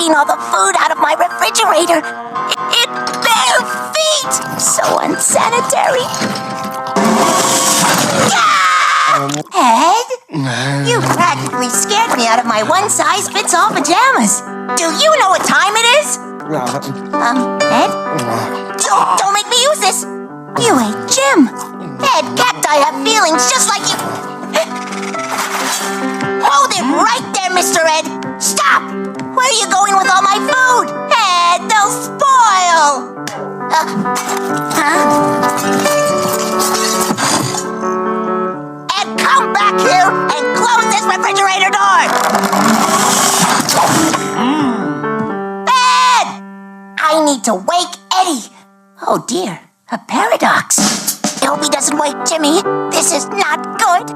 eating all the food out of my refrigerator. In bare feet! So unsanitary. Ed? You practically scared me out of my one-size-fits-all pajamas. Do you know what time it is? Ed? Don't make me use this. You ate Jim. Ed, cacti have feelings just like you. Hold it right there, Mr. Ed. Stop! Where are you going with all my food? Ed, they'll spoil. Ed, come back here and close this refrigerator door. Ed! I need to wake Eddie. Oh dear, a paradox. I hope he doesn't wake Jimmy. This is not good.